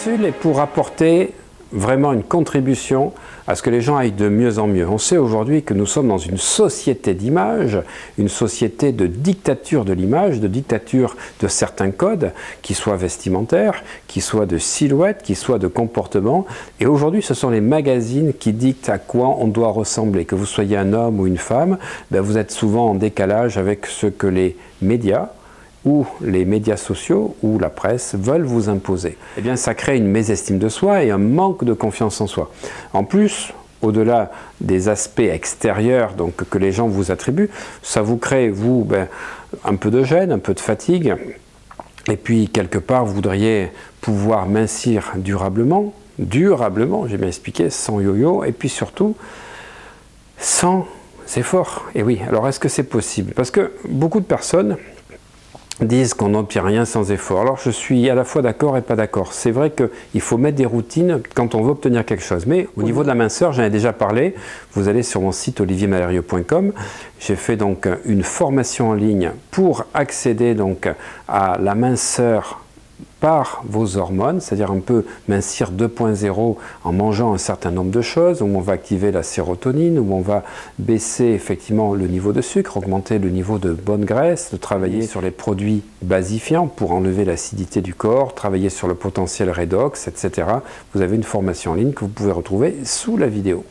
capsule est pour apporter vraiment une contribution à ce que les gens aillent de mieux en mieux. On sait aujourd'hui que nous sommes dans une société d'image, une société de dictature de l'image, de dictature de certains codes, qui soient vestimentaires, qui soient de silhouette, qui soient de comportement. Et aujourd'hui, ce sont les magazines qui dictent à quoi on doit ressembler. Que vous soyez un homme ou une femme, ben vous êtes souvent en décalage avec ce que les médias, ou les médias sociaux, ou la presse veulent vous imposer. Eh bien, ça crée une mésestime de soi et un manque de confiance en soi. En plus, au-delà des aspects extérieurs donc, que les gens vous attribuent, ça vous crée, vous, un peu de gêne, un peu de fatigue, et puis, quelque part, vous voudriez pouvoir mincir durablement, j'ai bien expliqué, sans yo-yo, et puis surtout, sans effort. Et oui, alors est-ce que c'est possible? Parce que beaucoup de personnes disent qu'on n'obtient rien sans effort. Alors je suis à la fois d'accord et pas d'accord. C'est vrai qu'il faut mettre des routines quand on veut obtenir quelque chose. Mais au niveau de la minceur, j'en ai déjà parlé. Vous allez sur mon site oliviermalerio.com. J'ai fait donc une formation en ligne pour accéder donc à la minceur par vos hormones, c'est-à-dire un peu mincir 2.0 en mangeant un certain nombre de choses, où on va activer la sérotonine, où on va baisser effectivement le niveau de sucre, augmenter le niveau de bonne graisse, de travailler sur les produits basifiants pour enlever l'acidité du corps, travailler sur le potentiel redox, etc. Vous avez une formation en ligne que vous pouvez retrouver sous la vidéo.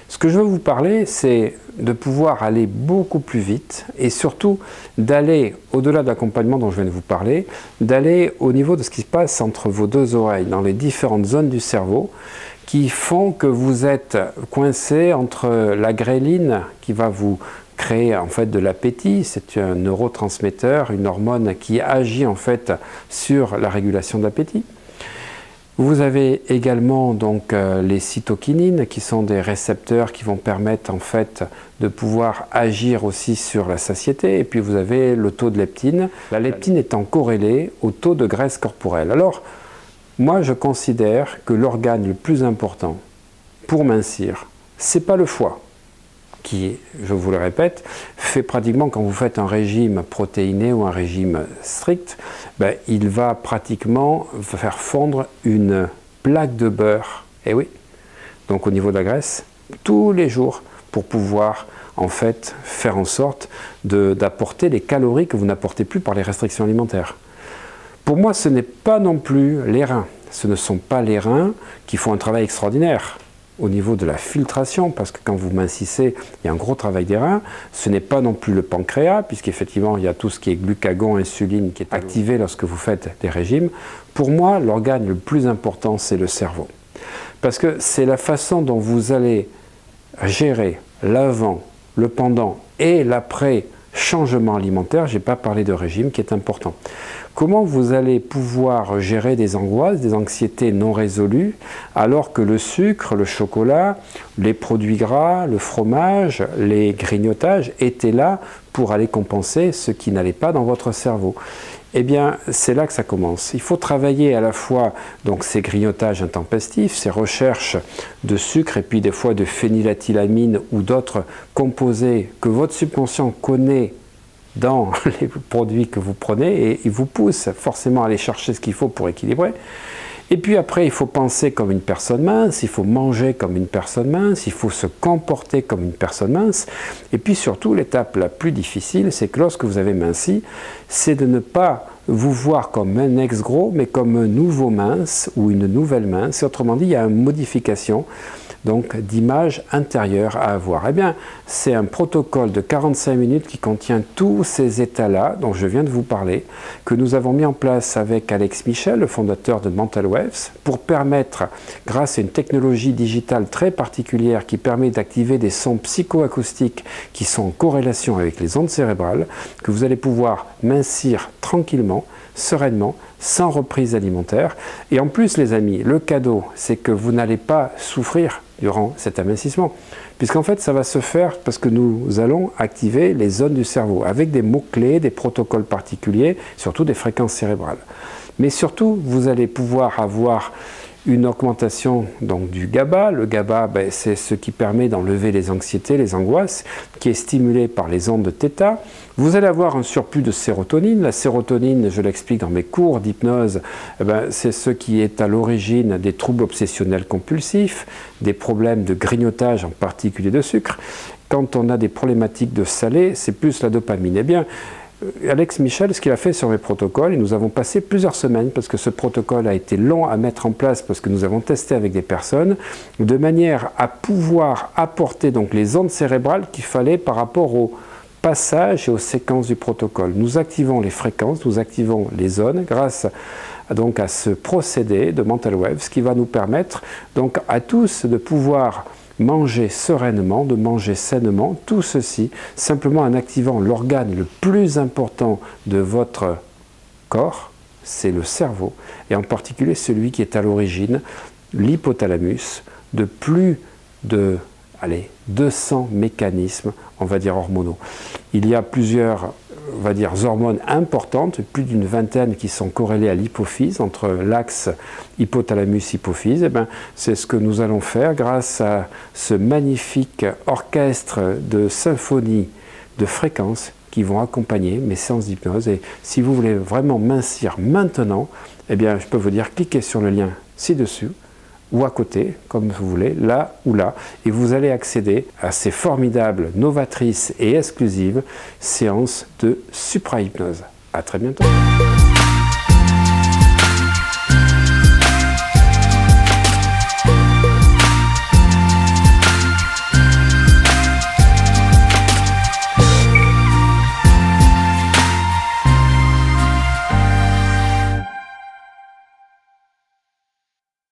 Ce que je veux vous parler, c'est de pouvoir aller beaucoup plus vite et surtout d'aller au-delà de l'accompagnement dont je viens de vous parler, d'aller au niveau de ce qui se passe entre vos deux oreilles, dans les différentes zones du cerveau qui font que vous êtes coincé entre la gréline qui va vous créer en fait de l'appétit, c'est un neurotransmetteur, une hormone qui agit en fait sur la régulation de l'appétit. Vous avez également donc les cytokinines qui sont des récepteurs qui vont permettre en fait de pouvoir agir aussi sur la satiété. Et puis vous avez le taux de leptine, la leptine étant corrélée au taux de graisse corporelle. Alors moi je considère que l'organe le plus important pour mincir, c'est pas le foie, qui, je vous le répète, fait pratiquement, quand vous faites un régime protéiné ou un régime strict, il va pratiquement faire fondre une plaque de beurre, et oui, donc au niveau de la graisse, tous les jours, pour pouvoir en fait faire en sorte d'apporter les calories que vous n'apportez plus par les restrictions alimentaires. Pour moi, ce n'est pas non plus les reins, ce ne sont pas les reins qui font un travail extraordinaire au niveau de la filtration, parce que quand vous mincissez, il y a un gros travail des reins. Ce n'est pas non plus le pancréas, puisqu'effectivement, il y a tout ce qui est glucagon, insuline qui est activé lorsque vous faites des régimes. Pour moi, l'organe le plus important, c'est le cerveau. Parce que c'est la façon dont vous allez gérer l'avant, le pendant et l'après changement alimentaire, je n'ai pas parlé de régime, qui est important. Comment vous allez pouvoir gérer des angoisses, des anxiétés non résolues, alors que le sucre, le chocolat, les produits gras, le fromage, les grignotages étaient là pour aller compenser ce qui n'allait pas dans votre cerveau? Eh bien, c'est là que ça commence. Il faut travailler à la fois donc, ces grignotages intempestifs, ces recherches de sucre et puis des fois de phényléthylamine ou d'autres composés que votre subconscient connaît dans les produits que vous prenez et il vous pousse forcément à aller chercher ce qu'il faut pour équilibrer. Et puis après, il faut penser comme une personne mince, il faut manger comme une personne mince, il faut se comporter comme une personne mince. Et puis surtout, l'étape la plus difficile, c'est que lorsque vous avez minci, c'est de ne pas vous voir comme un ex-gros, mais comme un nouveau mince ou une nouvelle mince. Autrement dit, il y a une modification donc d'image intérieure à avoir. Eh bien, c'est un protocole de 45 minutes qui contient tous ces états-là dont je viens de vous parler, que nous avons mis en place avec Alex Michel, le fondateur de Mental Waves, pour permettre, grâce à une technologie digitale très particulière qui permet d'activer des sons psychoacoustiques qui sont en corrélation avec les ondes cérébrales, que vous allez pouvoir mincir tranquillement, sereinement, sans reprise alimentaire. Et en plus, les amis, le cadeau, c'est que vous n'allez pas souffrir durant cet amincissement, puisqu'en fait, ça va se faire parce que nous allons activer les zones du cerveau avec des mots-clés, des protocoles particuliers, surtout des fréquences cérébrales. Mais surtout, vous allez pouvoir avoir une augmentation donc du GABA. Le GABA, ben, c'est ce qui permet d'enlever les anxiétés, les angoisses, qui est stimulé par les ondes de θ. Vous allez avoir un surplus de sérotonine. La sérotonine, je l'explique dans mes cours d'hypnose, eh ben, c'est ce qui est à l'origine des troubles obsessionnels compulsifs, des problèmes de grignotage, en particulier de sucre. Quand on a des problématiques de salé, c'est plus la dopamine. Eh bien, Alex Michel, ce qu'il a fait sur mes protocoles, et nous avons passé plusieurs semaines, parce que ce protocole a été long à mettre en place, parce que nous avons testé avec des personnes, de manière à pouvoir apporter donc les ondes cérébrales qu'il fallait par rapport au passage et aux séquences du protocole. Nous activons les fréquences, nous activons les zones grâce donc à ce procédé de Mental Wave, ce qui va nous permettre donc à tous de pouvoir manger sereinement, de manger sainement, tout ceci simplement en activant l'organe le plus important de votre corps, c'est le cerveau, et en particulier celui qui est à l'origine, l'hypothalamus, de plus de 200 mécanismes, on va dire hormonaux. Il y a plusieurs, on va dire, hormones importantes, plus d'une vingtaine qui sont corrélées à l'hypophyse, entre l'axe hypothalamus-hypophyse. Eh bien, c'est ce que nous allons faire grâce à ce magnifique orchestre de symphonies, de fréquences qui vont accompagner mes séances d'hypnose. Et si vous voulez vraiment mincir maintenant, eh bien, je peux vous dire, cliquez sur le lien ci-dessus, ou à côté, comme vous voulez, là ou là, et vous allez accéder à ces formidables, novatrices et exclusives séances de supra-hypnose. À très bientôt.